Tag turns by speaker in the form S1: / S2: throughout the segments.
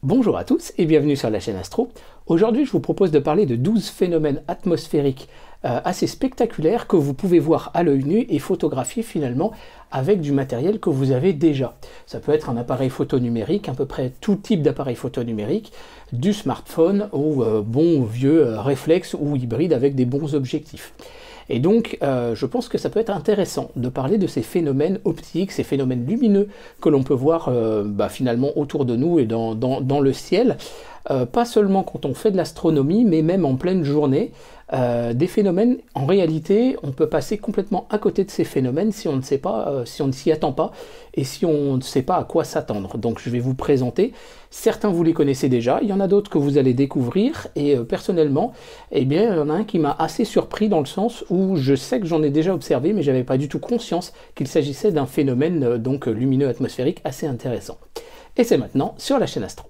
S1: Bonjour à tous et bienvenue sur la chaîne Astro. Aujourd'hui, je vous propose de parler de 12 phénomènes atmosphériques assez spectaculaires que vous pouvez voir à l'œil nu et photographier finalement avec du matériel que vous avez déjà. Ça peut être un appareil photo numérique, à peu près tout type d'appareil photo numérique, du smartphone au bon vieux réflexe ou hybride avec des bons objectifs. Et donc, je pense que ça peut être intéressant de parler de ces phénomènes optiques, ces phénomènes lumineux que l'on peut voir finalement autour de nous et dans le ciel, pas seulement quand on fait de l'astronomie, mais même en pleine journée. Des phénomènes, en réalité, on peut passer complètement à côté de ces phénomènes si on ne sait pas, si on ne s'y attend pas et si on ne sait pas à quoi s'attendre. Donc je vais vous présenter, certains vous les connaissez déjà, il y en a d'autres que vous allez découvrir et personnellement, eh bien, il y en a un qui m'a assez surpris dans le sens où je sais que j'en ai déjà observé, mais j'avais pas du tout conscience qu'il s'agissait d'un phénomène donc lumineux atmosphérique assez intéressant. Et c'est maintenant sur la chaîne Astro.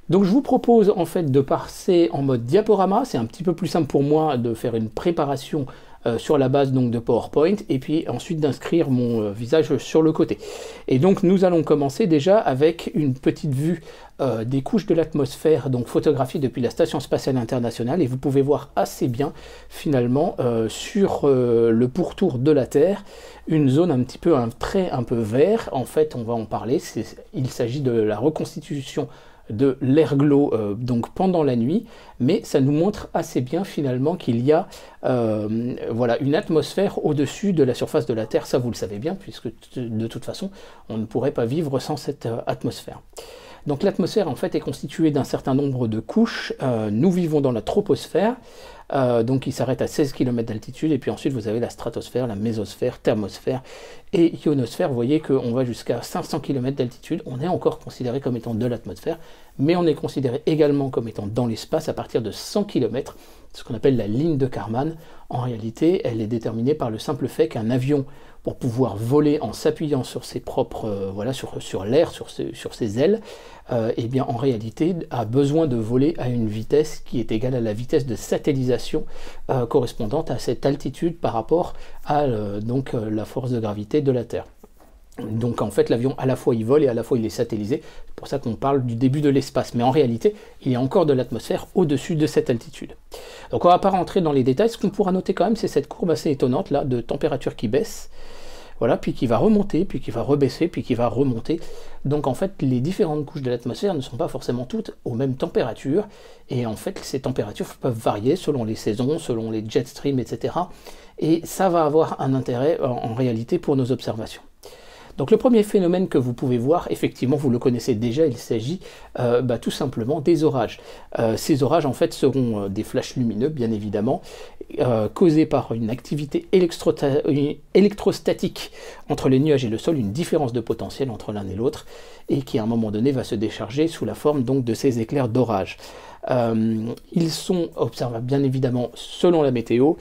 S1: Donc je vous propose en fait de passer en mode diaporama, c'est un petit peu plus simple pour moi de faire une préparation sur la base donc de PowerPoint et puis ensuite d'inscrire mon visage sur le côté. Et donc nous allons commencer déjà avec une petite vue des couches de l'atmosphère, donc photographiée depuis la Station Spatiale Internationale, et vous pouvez voir assez bien finalement sur le pourtour de la Terre une zone un petit peu, un trait un peu vert, en fait on va en parler, il s'agit de la reconstitution de l'airglow donc pendant la nuit, mais ça nous montre assez bien finalement qu'il y a voilà, une atmosphère au-dessus de la surface de la Terre, ça vous le savez bien, puisque de toute façon on ne pourrait pas vivre sans cette atmosphère. Donc l'atmosphère en fait est constituée d'un certain nombre de couches, nous vivons dans la troposphère, donc il s'arrête à 16 km d'altitude, et puis ensuite vous avez la stratosphère, la mésosphère, thermosphère et ionosphère. Vous voyez qu'on va jusqu'à 500 km d'altitude, on est encore considéré comme étant de l'atmosphère, mais on est considéré également comme étant dans l'espace à partir de 100 km, ce qu'on appelle la ligne de Kármán. En réalité, elle est déterminée par le simple fait qu'un avion, pour pouvoir voler en s'appuyant sur ses propres, voilà, sur l'air, sur ses ailes, eh bien en réalité a besoin de voler à une vitesse qui est égale à la vitesse de satellisation correspondante à cette altitude par rapport à donc la force de gravité de la Terre. Donc en fait l'avion à la fois il vole et à la fois il est satellisé, c'est pour ça qu'on parle du début de l'espace, mais en réalité il y a encore de l'atmosphère au-dessus de cette altitude. Donc on ne va pas rentrer dans les détails, ce qu'on pourra noter quand même c'est cette courbe assez étonnante là de température qui baisse, voilà, puis qui va remonter, puis qui va rebaisser, puis qui va remonter. Donc en fait les différentes couches de l'atmosphère ne sont pas forcément toutes aux mêmes températures, et en fait ces températures peuvent varier selon les saisons, selon les jet streams, etc. Et ça va avoir un intérêt en réalité pour nos observations. Donc le premier phénomène que vous pouvez voir, effectivement vous le connaissez déjà, il s'agit tout simplement des orages. Ces orages en fait seront des flashs lumineux bien évidemment, causés par une activité électrostatique entre les nuages et le sol, une différence de potentiel entre l'un et l'autre, et qui à un moment donné va se décharger sous la forme donc de ces éclairs d'orage. Ils sont observables bien évidemment selon la météo,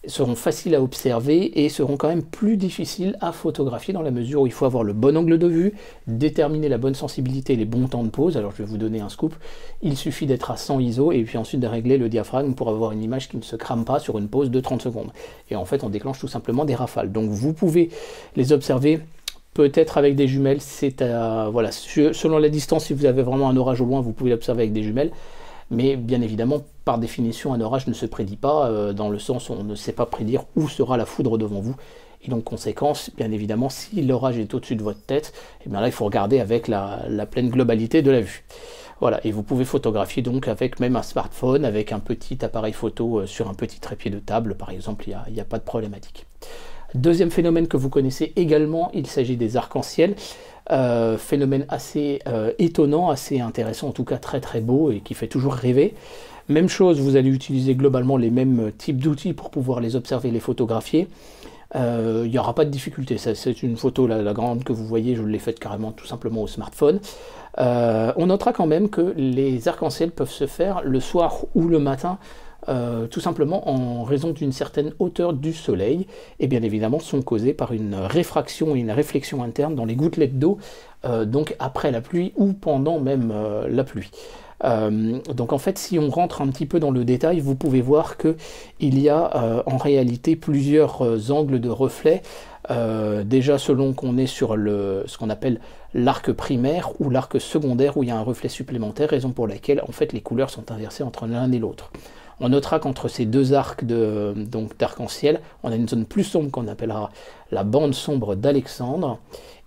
S1: seront faciles à observer et seront quand même plus difficiles à photographier dans la mesure où il faut avoir le bon angle de vue, déterminer la bonne sensibilité et les bons temps de pause. Alors je vais vous donner un scoop, il suffit d'être à 100 ISO et puis ensuite de régler le diaphragme pour avoir une image qui ne se crame pas sur une pause de 30 secondes. Et en fait on déclenche tout simplement des rafales. Donc vous pouvez les observer peut-être avec des jumelles, c'est voilà, selon la distance, si vous avez vraiment un orage au loin, vous pouvez l'observer avec des jumelles. Mais bien évidemment, par définition, un orage ne se prédit pas, dans le sens où on ne sait pas prédire où sera la foudre devant vous. Et donc, conséquence, bien évidemment, si l'orage est au-dessus de votre tête, et bien là, il faut regarder avec la pleine globalité de la vue. Voilà, et vous pouvez photographier donc avec même un smartphone, avec un petit appareil photo sur un petit trépied de table, par exemple, il n'y a pas de problématique. Deuxième phénomène que vous connaissez également, il s'agit des arcs-en-ciel. Phénomène assez étonnant, assez intéressant, en tout cas très très beau et qui fait toujours rêver. Même chose, vous allez utiliser globalement les mêmes types d'outils pour pouvoir les observer, les photographier. Il n'y aura pas de difficulté, c'est une photo, la grande que vous voyez, je l'ai faite carrément tout simplement au smartphone. On notera quand même que les arcs-en-ciel peuvent se faire le soir ou le matin tout simplement en raison d'une certaine hauteur du soleil, et bien évidemment sont causées par une réfraction et une réflexion interne dans les gouttelettes d'eau, donc après la pluie ou pendant même la pluie. Donc en fait, si on rentre un petit peu dans le détail, vous pouvez voir que il y a en réalité plusieurs angles de reflet. Déjà selon qu'on est sur ce qu'on appelle l'arc primaire ou l'arc secondaire où il y a un reflet supplémentaire, raison pour laquelle en fait les couleurs sont inversées entre l'un et l'autre. On notera qu'entre ces deux arcs d'arc-en-ciel, on a une zone plus sombre qu'on appellera la bande sombre d'Alexandre.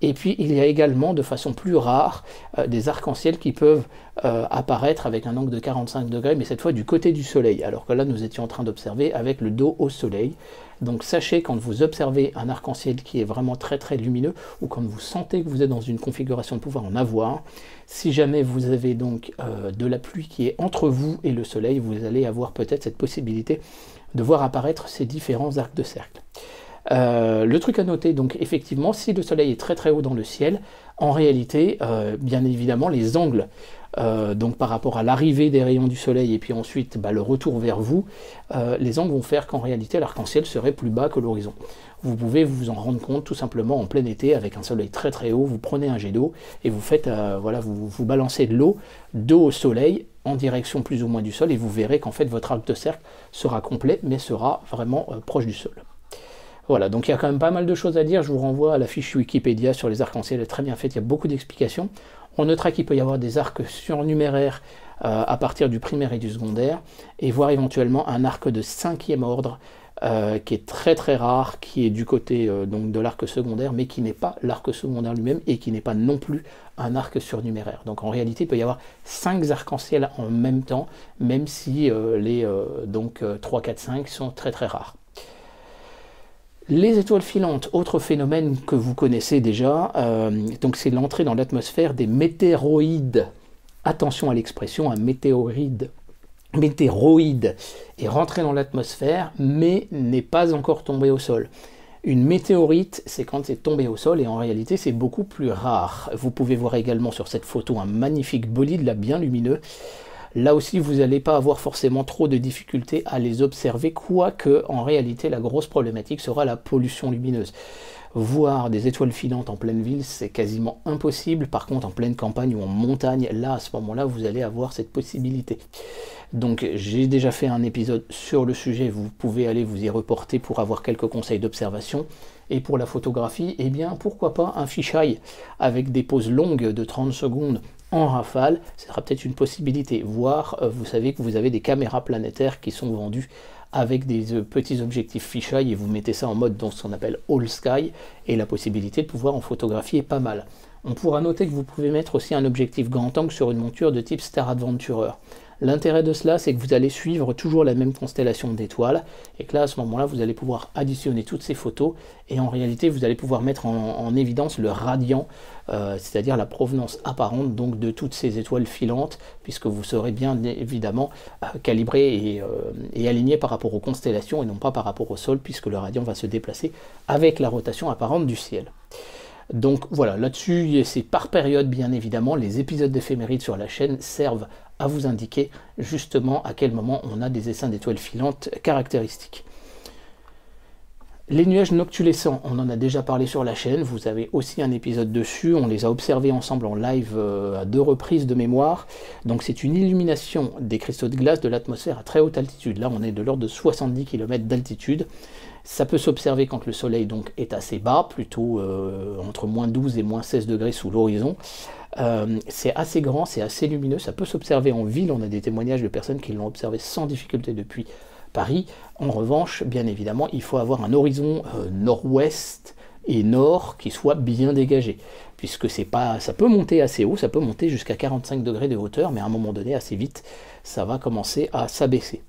S1: Et puis il y a également de façon plus rare des arcs-en-ciel qui peuvent apparaître avec un angle de 45 degrés, mais cette fois du côté du soleil, alors que là nous étions en train d'observer avec le dos au soleil. Donc sachez, quand vous observez un arc-en-ciel qui est vraiment très très lumineux, ou quand vous sentez que vous êtes dans une configuration de pouvoir en avoir, si jamais vous avez donc de la pluie qui est entre vous et le soleil, vous allez avoir peut-être cette possibilité de voir apparaître ces différents arcs de cercle. Le truc à noter, donc effectivement, si le soleil est très très haut dans le ciel, en réalité, bien évidemment, les angles, donc par rapport à l'arrivée des rayons du soleil et puis ensuite le retour vers vous, les angles vont faire qu'en réalité l'arc-en-ciel serait plus bas que l'horizon. Vous pouvez vous en rendre compte tout simplement en plein été avec un soleil très très haut, vous prenez un jet d'eau et vous faites, voilà, vous balancez de l'eau dos au soleil en direction plus ou moins du sol et vous verrez qu'en fait votre arc de cercle sera complet mais sera vraiment proche du sol. Voilà, donc il y a quand même pas mal de choses à dire, je vous renvoie à la fiche Wikipédia sur les arcs-en-ciel, elle est très bien faite, il y a beaucoup d'explications. On notera qu'il peut y avoir des arcs surnuméraires à partir du primaire et du secondaire, et voire éventuellement un arc de 5e ordre qui est très très rare, qui est du côté donc de l'arc secondaire, mais qui n'est pas l'arc secondaire lui-même, et qui n'est pas non plus un arc surnuméraire. Donc en réalité, il peut y avoir 5 arcs-en-ciel en même temps, même si les 3, 4, 5 sont très très rares. Les étoiles filantes, autre phénomène que vous connaissez déjà, donc c'est l'entrée dans l'atmosphère des météoroïdes. Attention à l'expression, un météoroïde est rentré dans l'atmosphère, mais n'est pas encore tombé au sol. Une météorite, c'est quand c'est tombé au sol, et en réalité c'est beaucoup plus rare. Vous pouvez voir également sur cette photo un magnifique bolide, là bien lumineux. Là aussi, vous n'allez pas avoir forcément trop de difficultés à les observer, quoique en réalité la grosse problématique sera la pollution lumineuse. Voir des étoiles filantes en pleine ville, c'est quasiment impossible. Par contre, en pleine campagne ou en montagne, là, à ce moment-là, vous allez avoir cette possibilité. Donc, j'ai déjà fait un épisode sur le sujet, vous pouvez aller vous y reporter pour avoir quelques conseils d'observation. Et pour la photographie, eh bien, pourquoi pas un fisheye avec des pauses longues de 30 secondes en rafale, ce sera peut-être une possibilité. Voire, vous savez que vous avez des caméras planétaires qui sont vendues avec des petits objectifs fisheye et vous mettez ça en mode dans ce qu'on appelle all sky et la possibilité de pouvoir en photographier est pas mal. On pourra noter que vous pouvez mettre aussi un objectif grand angle sur une monture de type Star Adventurer. L'intérêt de cela, c'est que vous allez suivre toujours la même constellation d'étoiles et que là, à ce moment-là, vous allez pouvoir additionner toutes ces photos et en réalité, vous allez pouvoir mettre en évidence le radian, c'est-à-dire la provenance apparente donc de toutes ces étoiles filantes, puisque vous serez bien évidemment calibré et aligné par rapport aux constellations et non pas par rapport au sol, puisque le radian va se déplacer avec la rotation apparente du ciel. Donc voilà, là-dessus, c'est par période bien évidemment, les épisodes d'éphémérides sur la chaîne servent à vous indiquer justement à quel moment on a des essaims d'étoiles filantes caractéristiques. Les nuages noctulescents, on en a déjà parlé sur la chaîne, vous avez aussi un épisode dessus, on les a observés ensemble en live à 2 reprises de mémoire. Donc c'est une illumination des cristaux de glace de l'atmosphère à très haute altitude, là on est de l'ordre de 70 km d'altitude. Ça peut s'observer quand le soleil donc est assez bas, plutôt entre moins 12 et moins 16 degrés sous l'horizon. C'est assez grand, c'est assez lumineux, ça peut s'observer en ville, on a des témoignages de personnes qui l'ont observé sans difficulté depuis Paris. En revanche, bien évidemment, il faut avoir un horizon nord-ouest et nord qui soit bien dégagé, puisque c'est pas, ça peut monter assez haut, ça peut monter jusqu'à 45 degrés de hauteur, mais à un moment donné, assez vite, ça va commencer à s'abaisser.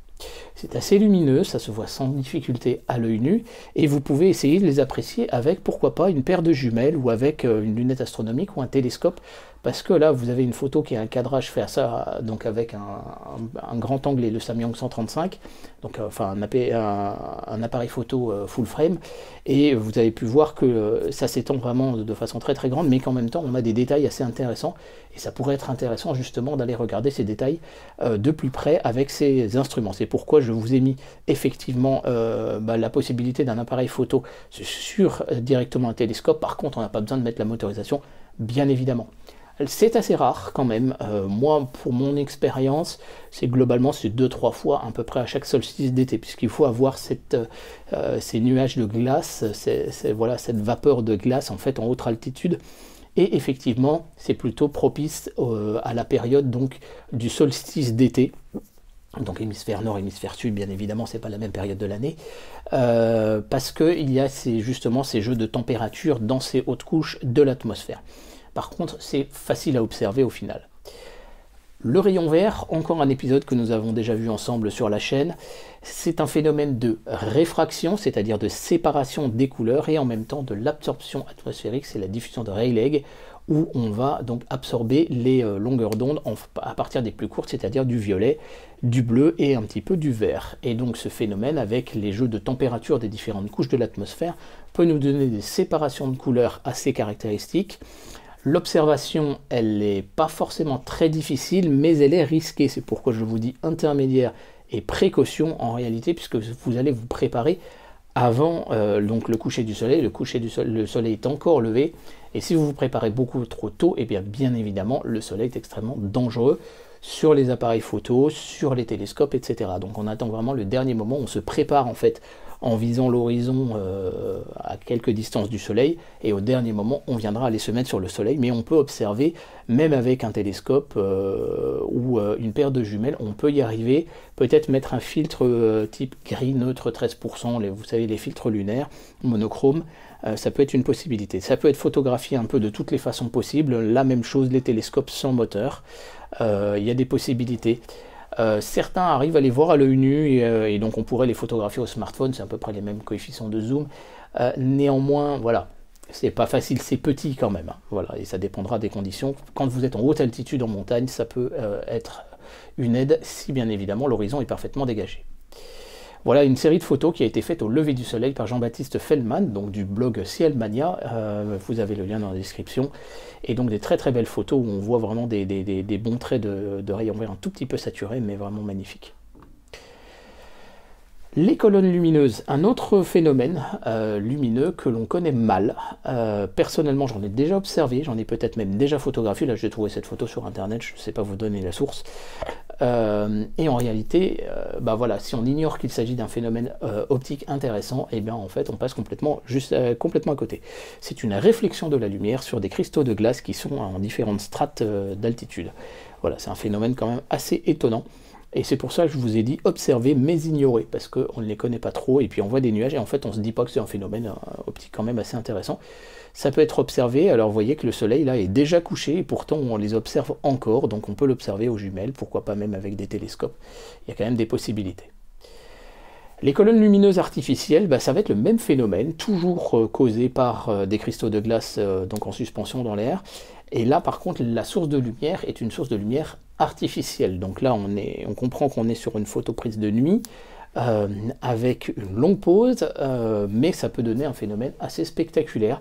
S1: C'est assez lumineux, ça se voit sans difficulté à l'œil nu, et vous pouvez essayer de les apprécier avec, pourquoi pas, une paire de jumelles, ou avec une lunette astronomique, ou un télescope, parce que là, vous avez une photo qui a un cadrage fait à ça, donc avec un grand angle et le Samyang 135, donc enfin un appareil photo full frame, et vous avez pu voir que ça s'étend vraiment de façon très très grande, mais qu'en même temps, on a des détails assez intéressants, et ça pourrait être intéressant justement d'aller regarder ces détails de plus près avec ces instruments. C'est c'est pourquoi je vous ai mis effectivement la possibilité d'un appareil photo sur directement un télescope. Par contre, on n'a pas besoin de mettre la motorisation, bien évidemment. C'est assez rare quand même. Moi, pour mon expérience, c'est globalement 2-3 fois à peu près à chaque solstice d'été, puisqu'il faut avoir ces nuages de glace, voilà, cette vapeur de glace en fait en haute altitude. Et effectivement, c'est plutôt propice à la période donc du solstice d'été. Donc hémisphère nord, hémisphère sud, bien évidemment, c'est pas la même période de l'année, parce qu'il y a justement ces jeux de température dans ces hautes couches de l'atmosphère. Par contre, c'est facile à observer au final. Le rayon vert, encore un épisode que nous avons déjà vu ensemble sur la chaîne, c'est un phénomène de réfraction, c'est-à-dire de séparation des couleurs, et en même temps de l'absorption atmosphérique, c'est la diffusion de Rayleigh, où on va donc absorber les longueurs d'onde à partir des plus courtes, c'est-à-dire du violet, du bleu et un petit peu du vert. Et donc ce phénomène, avec les jeux de température des différentes couches de l'atmosphère, peut nous donner des séparations de couleurs assez caractéristiques. L'observation, elle n'est pas forcément très difficile, mais elle est risquée. C'est pourquoi je vous dis intermédiaire et précaution en réalité, puisque vous allez vous préparer avant donc le coucher du soleil. Le soleil est encore levé, et si vous vous préparez beaucoup trop tôt, et bien évidemment, le soleil est extrêmement dangereux sur les appareils photo, sur les télescopes, etc. Donc on attend vraiment le dernier moment, on se prépare en fait en visant l'horizon à quelques distances du soleil, et au dernier moment on viendra aller se mettre sur le soleil, mais on peut observer même avec un télescope ou une paire de jumelles, on peut y arriver, peut-être mettre un filtre type gris neutre 13%, vous savez les filtres lunaires monochrome, ça peut être une possibilité. Ça peut être photographié un peu de toutes les façons possibles, la même chose les télescopes sans moteur, il y a des possibilités. Certains arrivent à les voir à l'œil nu et donc on pourrait les photographier au smartphone, c'est à peu près les mêmes coefficients de zoom. Néanmoins, voilà, c'est pas facile, c'est petit quand même. Hein, voilà, et ça dépendra des conditions. Quand vous êtes en haute altitude en montagne, ça peut être une aide si bien évidemment l'horizon est parfaitement dégagé. Voilà une série de photos qui a été faite au lever du soleil par Jean-Baptiste Feldman, donc du blog Cielmania, vous avez le lien dans la description, et donc des très très belles photos où on voit vraiment des bons traits de rayons verts un tout petit peu saturés, mais vraiment magnifiques. Les colonnes lumineuses, un autre phénomène lumineux que l'on connaît mal. Personnellement, j'en ai déjà observé, j'en ai peut-être même déjà photographié. Là, j'ai trouvé cette photo sur internet, je ne sais pas vous donner la source. Et en réalité, voilà, si on ignore qu'il s'agit d'un phénomène optique intéressant, et bien en fait, on passe complètement à côté. C'est une réflexion de la lumière sur des cristaux de glace qui sont en différentes strates d'altitude. Voilà, c'est un phénomène quand même assez étonnant. Et c'est pour ça que je vous ai dit observer mais ignorer, parce qu'on ne les connaît pas trop, et puis on voit des nuages, et en fait on ne se dit pas que c'est un phénomène optique quand même assez intéressant. Ça peut être observé, alors vous voyez que le soleil là est déjà couché, et pourtant on les observe encore, donc on peut l'observer aux jumelles, pourquoi pas même avec des télescopes, il y a quand même des possibilités. Les colonnes lumineuses artificielles, ça va être le même phénomène, toujours causé par des cristaux de glace donc en suspension dans l'air. Et là, par contre, la source de lumière est une source de lumière artificielle. Donc là, on comprend qu'on est sur une photo prise de nuit, avec une longue pause, mais ça peut donner un phénomène assez spectaculaire.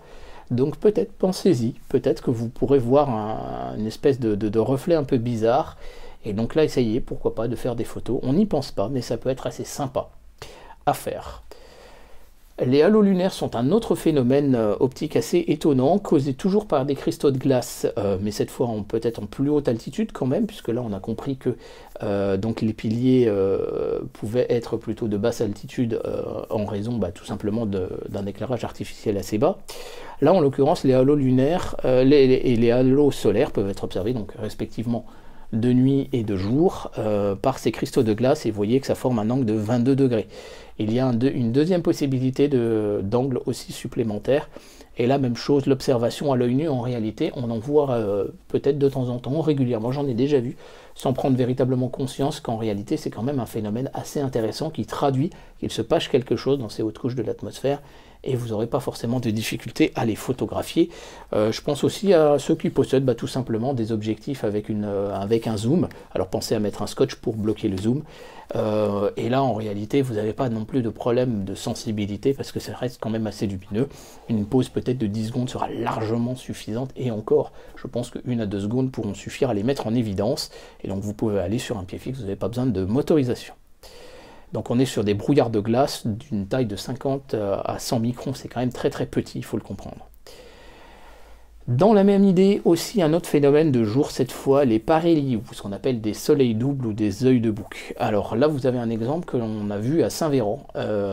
S1: Donc peut-être, pensez-y, peut-être que vous pourrez voir une espèce de reflet un peu bizarre. Et donc là, essayez, pourquoi pas, de faire des photos. On n'y pense pas, mais ça peut être assez sympa à faire. Les halos lunaires sont un autre phénomène optique assez étonnant, causé toujours par des cristaux de glace, mais cette fois peut-être en plus haute altitude quand même, puisque là on a compris que donc les piliers pouvaient être plutôt de basse altitude en raison tout simplement d'un éclairage artificiel assez bas. Là en l'occurrence les halos lunaires et les halos solaires peuvent être observés donc respectivement de nuit et de jour par ces cristaux de glace, et vous voyez que ça forme un angle de 22 degrés. Il y a une deuxième possibilité d'angle aussi supplémentaire, et là même chose, l'observation à l'œil nu, en réalité on en voit peut-être de temps en temps, régulièrement, j'en ai déjà vu, sans prendre véritablement conscience qu'en réalité c'est quand même un phénomène assez intéressant qui traduit qu'il se passe quelque chose dans ces hautes couches de l'atmosphère, et vous n'aurez pas forcément de difficulté à les photographier. Je pense aussi à ceux qui possèdent tout simplement des objectifs avec un zoom. Alors pensez à mettre un scotch pour bloquer le zoom. Et là en réalité vous n'avez pas non plus de problème de sensibilité parce que ça reste quand même assez lumineux. Une pause peut-être de 10 secondes sera largement suffisante, et encore, je pense que 1 à 2 secondes pourront suffire à les mettre en évidence. Et donc vous pouvez aller sur un pied fixe, vous n'avez pas besoin de motorisation. Donc on est sur des brouillards de glace d'une taille de 50 à 100 microns, c'est quand même très très petit, il faut le comprendre. Dans la même idée, aussi un autre phénomène de jour, cette fois les parhélies, ou ce qu'on appelle des soleils doubles ou des œils de bouc. Alors là, vous avez un exemple que l'on a vu à Saint-Véran,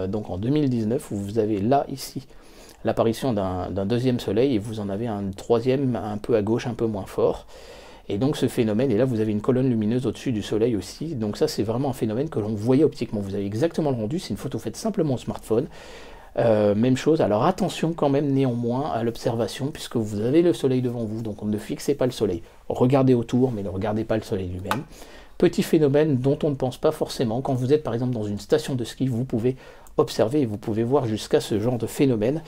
S1: donc en 2019, où vous avez là, ici, l'apparition d'un deuxième soleil, et vous en avez un troisième un peu à gauche, un peu moins fort. Et donc ce phénomène, et là vous avez une colonne lumineuse au-dessus du soleil aussi, donc ça c'est vraiment un phénomène que l'on voyait optiquement. Vous avez exactement le rendu, c'est une photo faite simplement au smartphone. Même chose, alors attention quand même néanmoins à l'observation, puisque vous avez le soleil devant vous, donc on ne fixez pas le soleil. Regardez autour, mais ne regardez pas le soleil lui-même. Petit phénomène dont on ne pense pas forcément. Quand vous êtes par exemple dans une station de ski, vous pouvez observer et vous pouvez voir jusqu'à ce genre de phénomène.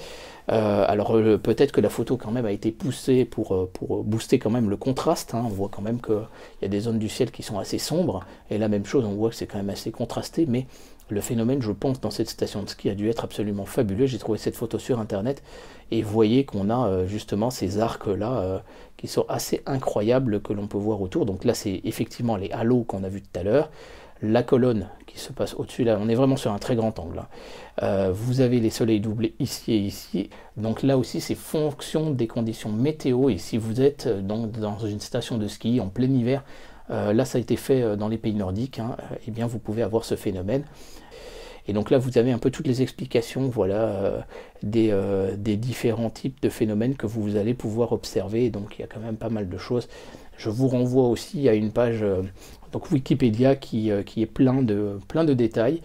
S1: Alors peut-être que la photo quand même a été poussée pour booster quand même le contraste, hein. On voit quand même qu'il y a des zones du ciel qui sont assez sombres, et la même chose, on voit que c'est quand même assez contrasté, mais le phénomène, je pense, dans cette station de ski a dû être absolument fabuleux. J'ai trouvé cette photo sur internet, et vous voyez qu'on a justement ces arcs-là qui sont assez incroyables que l'on peut voir autour. Donc là, c'est effectivement les halos qu'on a vus tout à l'heure. La colonne qui se passe au-dessus, là, on est vraiment sur un très grand angle. Vous avez les soleils doublés ici et ici. Donc là aussi, c'est fonction des conditions météo. Et si vous êtes donc dans une station de ski en plein hiver, là ça a été fait dans les pays nordiques, hein, eh bien vous pouvez avoir ce phénomène. Et donc là, vous avez un peu toutes les explications, voilà, des différents types de phénomènes que vous allez pouvoir observer. Donc il y a quand même pas mal de choses. Je vous renvoie aussi à une page donc Wikipédia qui est plein de détails.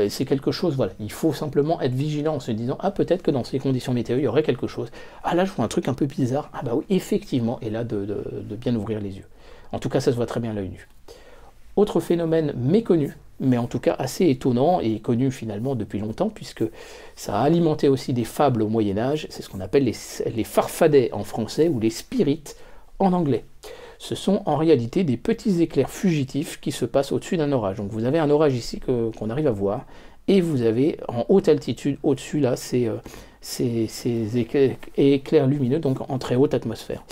S1: C'est quelque chose, voilà, il faut simplement être vigilant en se disant, ah peut-être que dans ces conditions météo, il y aurait quelque chose. Ah là, je vois un truc un peu bizarre. Ah bah oui, effectivement, et là, de bien ouvrir les yeux. En tout cas, ça se voit très bien à l'œil nu. Autre phénomène méconnu, mais en tout cas assez étonnant et connu finalement depuis longtemps, puisque ça a alimenté aussi des fables au Moyen-Âge, c'est ce qu'on appelle les farfadets en français, ou les spirites en anglais. Ce sont en réalité des petits éclairs fugitifs qui se passent au-dessus d'un orage. Donc vous avez un orage ici qu'on arrive à voir, et vous avez en haute altitude, au-dessus là, ces éclairs lumineux, donc en très haute atmosphère.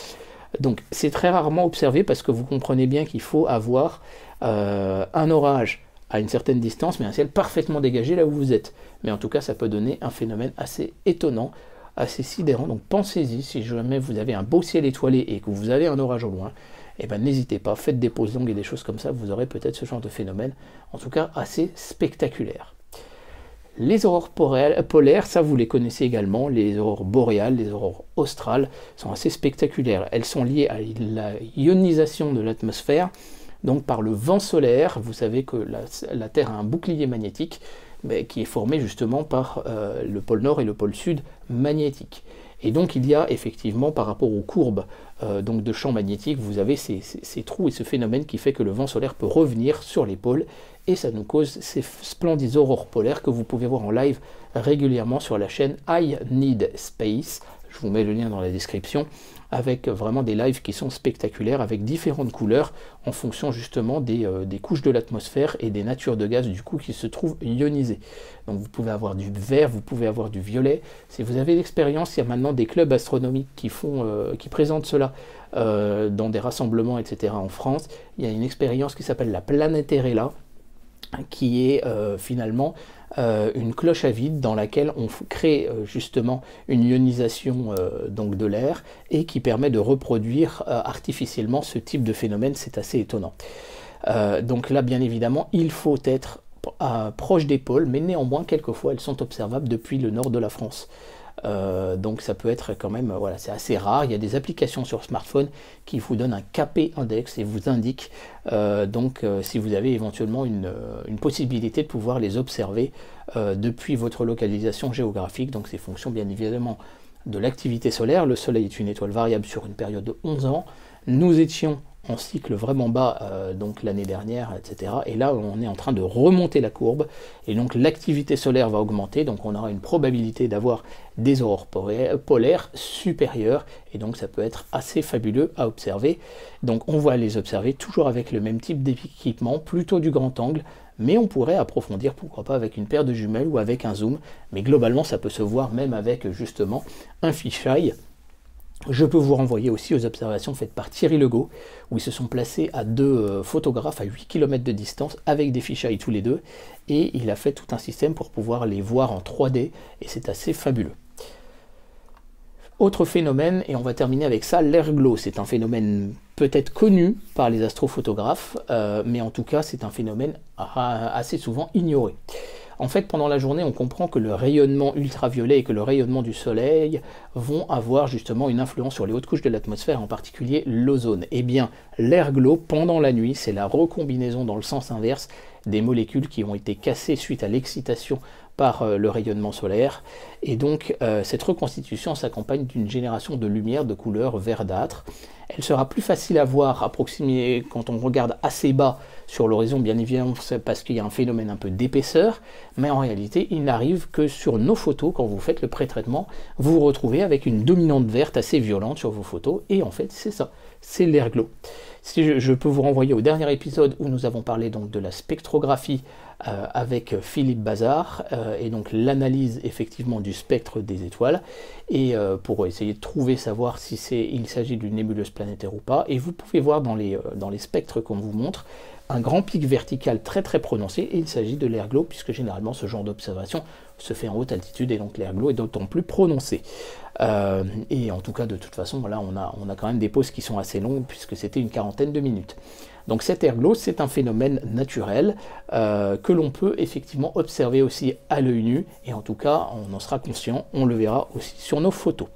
S1: Donc c'est très rarement observé, parce que vous comprenez bien qu'il faut avoir un orage à une certaine distance, mais un ciel parfaitement dégagé là où vous êtes. Mais en tout cas, ça peut donner un phénomène assez étonnant, assez sidérant. Donc pensez-y, si jamais vous avez un beau ciel étoilé et que vous avez un orage au loin, eh ben, n'hésitez pas, faites des pauses longues et des choses comme ça, vous aurez peut-être ce genre de phénomène, en tout cas assez spectaculaire. Les aurores polaires, ça vous les connaissez également, les aurores boréales, les aurores australes, sont assez spectaculaires. Elles sont liées à la ionisation de l'atmosphère, donc par le vent solaire. Vous savez que la Terre a un bouclier magnétique, mais qui est formé justement par le pôle nord et le pôle sud magnétique. Et donc il y a effectivement, par rapport aux courbes donc de champ magnétique, vous avez ces trous et ce phénomène qui fait que le vent solaire peut revenir sur les pôles, et ça nous cause ces splendides aurores polaires que vous pouvez voir en live régulièrement sur la chaîne I Need Space. Je vous mets le lien dans la description, avec vraiment des lives qui sont spectaculaires, avec différentes couleurs en fonction justement des couches de l'atmosphère et des natures de gaz du coup qui se trouvent ionisées. Donc vous pouvez avoir du vert, vous pouvez avoir du violet. Si vous avez l'expérience, il y a maintenant des clubs astronomiques qui présentent cela dans des rassemblements, etc. en France. Il y a une expérience qui s'appelle la Planeterella, qui est finalement une cloche à vide dans laquelle on crée justement une ionisation donc de l'air, et qui permet de reproduire artificiellement ce type de phénomène. C'est assez étonnant. Donc là, bien évidemment, il faut être proche des pôles, mais néanmoins, quelquefois, elles sont observables depuis le nord de la France. Donc ça peut être quand même, voilà, c'est assez rare. Il y a des applications sur smartphone qui vous donnent un KP index et vous indiquent si vous avez éventuellement une possibilité de pouvoir les observer depuis votre localisation géographique. Donc c'est fonction bien évidemment de l'activité solaire. Le Soleil est une étoile variable sur une période de 11 ans. Nous étions en cycle vraiment bas donc l'année dernière, etc. Et là, on est en train de remonter la courbe, et donc l'activité solaire va augmenter, donc on aura une probabilité d'avoir des aurores polaires supérieures, et donc ça peut être assez fabuleux à observer. Donc on va les observer toujours avec le même type d'équipement, plutôt du grand angle, mais on pourrait approfondir, pourquoi pas, avec une paire de jumelles ou avec un zoom, mais globalement ça peut se voir même avec justement un fisheye. Je peux vous renvoyer aussi aux observations faites par Thierry Legault, où ils se sont placés à deux photographes à 8 km de distance, avec des fisheyes tous les deux, et il a fait tout un système pour pouvoir les voir en 3D, et c'est assez fabuleux. Autre phénomène, et on va terminer avec ça, l'airglow. C'est un phénomène peut-être connu par les astrophotographes, mais en tout cas c'est un phénomène assez souvent ignoré. En fait, pendant la journée, on comprend que le rayonnement ultraviolet et que le rayonnement du soleil vont avoir justement une influence sur les hautes couches de l'atmosphère, en particulier l'ozone. Eh bien, l'airglow, pendant la nuit, c'est la recombinaison dans le sens inverse des molécules qui ont été cassées suite à l'excitation par le rayonnement solaire. Et donc, cette reconstitution s'accompagne d'une génération de lumière de couleur verdâtre. Elle sera plus facile à voir à proximité quand on regarde assez bas sur l'horizon, bien évidemment, parce qu'il y a un phénomène un peu d'épaisseur, mais en réalité, il n'arrive que sur nos photos, quand vous faites le pré-traitement, vous vous retrouvez avec une dominante verte assez violente sur vos photos, et en fait, c'est ça, c'est l'airglow. Si je peux vous renvoyer au dernier épisode où nous avons parlé donc de la spectrographie avec Philippe Bazard, et donc l'analyse effectivement du spectre des étoiles, et pour essayer de trouver, savoir si il s'agit d'une nébuleuse planétaire ou pas, et vous pouvez voir dans les spectres qu'on vous montre, un grand pic vertical très très prononcé, et il s'agit de l'airglow, puisque généralement ce genre d'observation se fait en haute altitude, et donc l'airglow est d'autant plus prononcé. Et en tout cas, de toute façon, là, on a quand même des pauses qui sont assez longues, puisque c'était une quarantaine de minutes. Donc cet airglow, c'est un phénomène naturel que l'on peut effectivement observer aussi à l'œil nu, et en tout cas, on en sera conscient, on le verra aussi sur nos photos.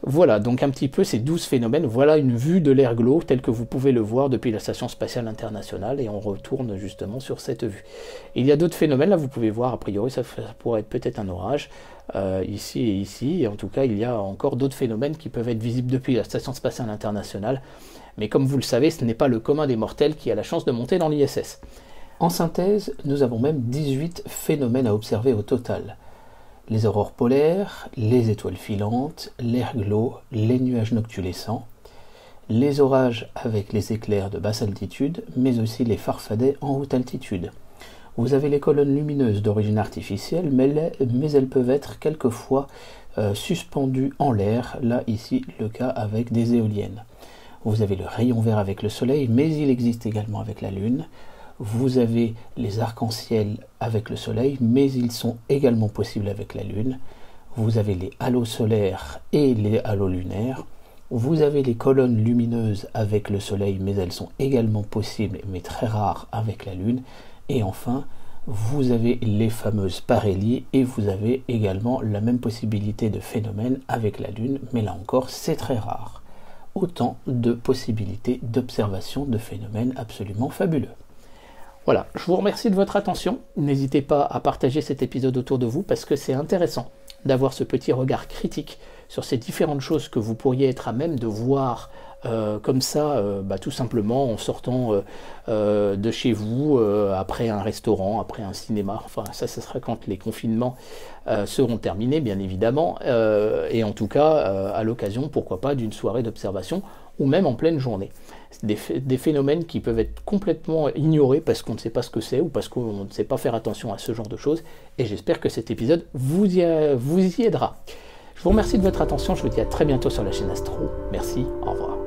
S1: Voilà, donc un petit peu ces 12 phénomènes. Voilà une vue de l'airglow tel que vous pouvez le voir depuis la Station Spatiale Internationale, et on retourne justement sur cette vue. Il y a d'autres phénomènes, là vous pouvez voir, a priori ça pourrait être peut-être un orage, ici et ici, et en tout cas il y a encore d'autres phénomènes qui peuvent être visibles depuis la Station Spatiale Internationale, mais comme vous le savez, ce n'est pas le commun des mortels qui a la chance de monter dans l'ISS. En synthèse, nous avons même 18 phénomènes à observer au total. Les aurores polaires, les étoiles filantes, l'airglow, les nuages noctulescents, les orages avec les éclairs de basse altitude, mais aussi les farfadets en haute altitude. Vous avez les colonnes lumineuses d'origine artificielle, mais elles peuvent être quelquefois suspendues en l'air, là ici le cas avec des éoliennes. Vous avez le rayon vert avec le soleil, mais il existe également avec la lune. Vous avez les arcs-en-ciel avec le soleil, mais ils sont également possibles avec la lune. Vous avez les halos solaires et les halos lunaires. Vous avez les colonnes lumineuses avec le soleil, mais elles sont également possibles, mais très rares avec la lune. Et enfin, vous avez les fameuses parélies, et vous avez également la même possibilité de phénomène avec la lune, mais là encore, c'est très rare. Autant de possibilités d'observation de phénomènes absolument fabuleux. Voilà, je vous remercie de votre attention. N'hésitez pas à partager cet épisode autour de vous, parce que c'est intéressant d'avoir ce petit regard critique sur ces différentes choses que vous pourriez être à même de voir comme ça, tout simplement en sortant de chez vous, après un restaurant, après un cinéma. Enfin, ça sera quand les confinements seront terminés, bien évidemment, et en tout cas, à l'occasion, pourquoi pas, d'une soirée d'observation, ou même en pleine journée. Des phénomènes qui peuvent être complètement ignorés parce qu'on ne sait pas ce que c'est, ou parce qu'on ne sait pas faire attention à ce genre de choses, et j'espère que cet épisode vous y aidera. Je vous remercie de votre attention, je vous dis à très bientôt sur la chaîne Astro. Merci, au revoir.